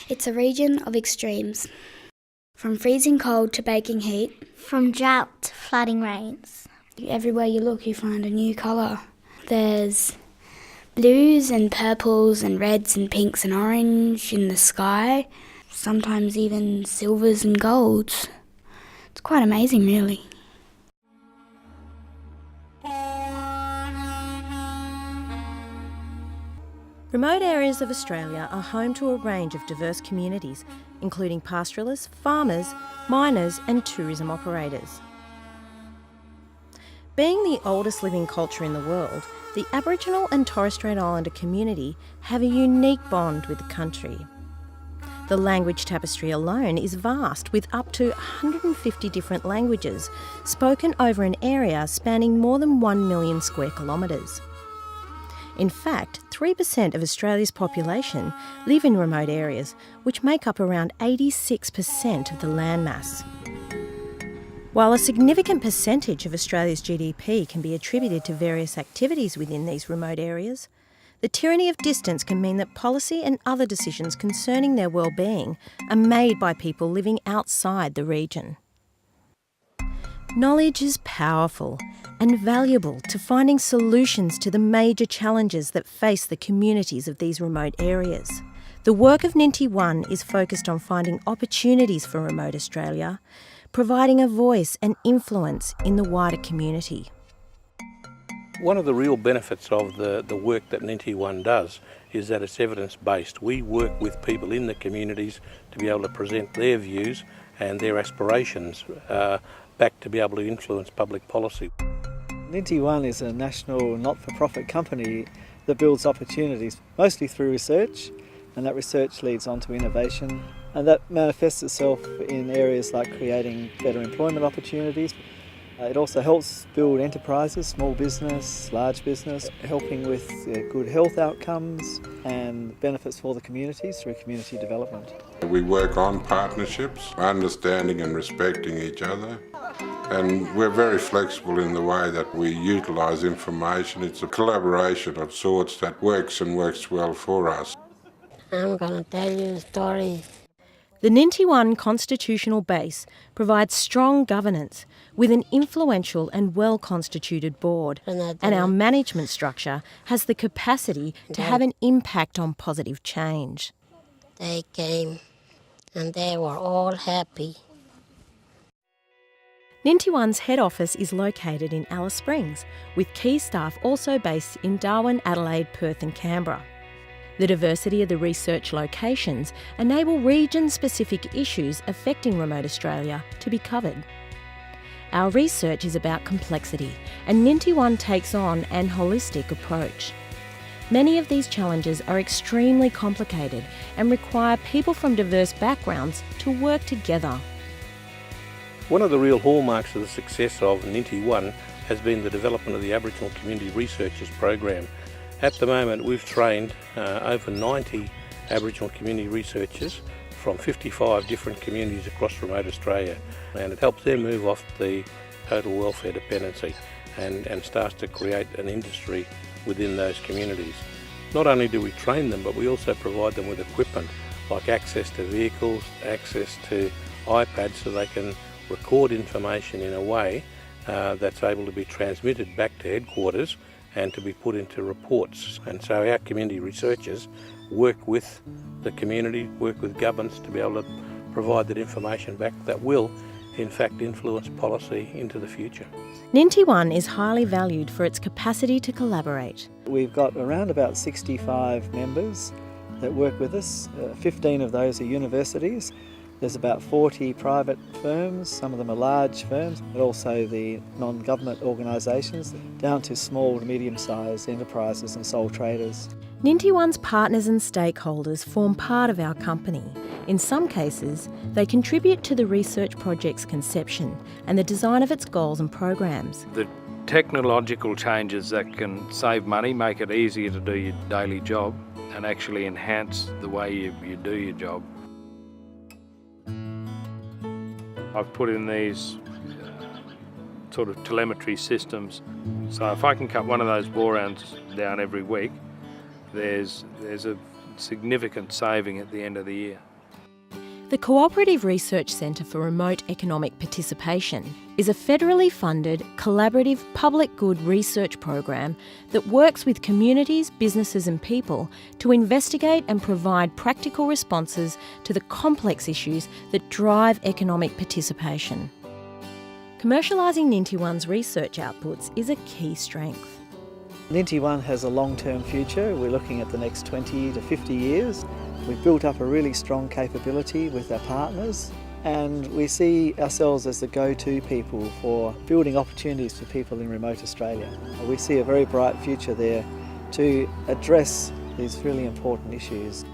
It's a region of extremes, from freezing cold to baking heat. From drought to flooding rains. Everywhere you look, you find a new colour. There's blues and purples and reds and pinks and orange in the sky, sometimes even silvers and golds. It's quite amazing, really. Remote areas of Australia are home to a range of diverse communities, including pastoralists, farmers, miners and tourism operators. Being the oldest living culture in the world, the Aboriginal and Torres Strait Islander community have a unique bond with the country. The language tapestry alone is vast, with up to 150 different languages spoken over an area spanning more than 1 million square kilometres. In fact, 3% of Australia's population live in remote areas, which make up around 86% of the landmass. While a significant percentage of Australia's GDP can be attributed to various activities within these remote areas, the tyranny of distance can mean that policy and other decisions concerning their well-being are made by people living outside the region. Knowledge is powerful and valuable to finding solutions to the major challenges that face the communities of these remote areas. The work of Ninti One is focused on finding opportunities for remote Australia, providing a voice and influence in the wider community. One of the real benefits of the work that Ninti One does is that it's evidence-based. We work with people in the communities to be able to present their views and their aspirations back to be able to influence public policy. Ninti One is a national not-for-profit company that builds opportunities, mostly through research, and that research leads on to innovation, and that manifests itself in areas like creating better employment opportunities. It also helps build enterprises, small business, large business, helping with good health outcomes and benefits for the communities through community development. We work on partnerships, understanding and respecting each other, and we're very flexible in the way that we utilise information. It's a collaboration of sorts that works and works well for us. I'm going to tell you a story. The Ninti One constitutional base provides strong governance with an influential and well-constituted board, and our management structure has the capacity to have an impact on positive change. They came and they were all happy. Ninti One's head office is located in Alice Springs, with key staff also based in Darwin, Adelaide, Perth and Canberra. The diversity of the research locations enable region-specific issues affecting remote Australia to be covered. Our research is about complexity, and Ninti One takes on an holistic approach. Many of these challenges are extremely complicated and require people from diverse backgrounds to work together. One of the real hallmarks of the success of Ninti One has been the development of the Aboriginal Community Researchers Program. At the moment we've trained over 90 Aboriginal community researchers from 55 different communities across remote Australia, and it helps them move off the total welfare dependency and starts to create an industry within those communities. Not only do we train them, but we also provide them with equipment like access to vehicles, access to iPads so they can record information in a way that's able to be transmitted back to headquarters and to be put into reports. And so our community researchers work with the community, work with governments to be able to provide that information back that will in fact influence policy into the future. Ninti One is highly valued for its capacity to collaborate. We've got around about 65 members that work with us. 15 of those are universities. There's about 40 private firms, some of them are large firms, but also the non-government organisations, down to small to medium-sized enterprises and sole traders. Ninti One's partners and stakeholders form part of our company. In some cases, they contribute to the research project's conception and the design of its goals and programs. The technological changes that can save money, make it easier to do your daily job and actually enhance the way you do your job. I've put in these sort of telemetry systems, so if I can cut one of those borans down every week, there's a significant saving at the end of the year. The Cooperative Research Centre for Remote Economic Participation is a federally funded, collaborative public good research program that works with communities, businesses and people to investigate and provide practical responses to the complex issues that drive economic participation. Commercialising Ninti One's research outputs is a key strength. Ninti One has a long-term future. We're looking at the next 20 to 50 years. We've built up a really strong capability with our partners, and we see ourselves as the go-to people for building opportunities for people in remote Australia. We see a very bright future there to address these really important issues.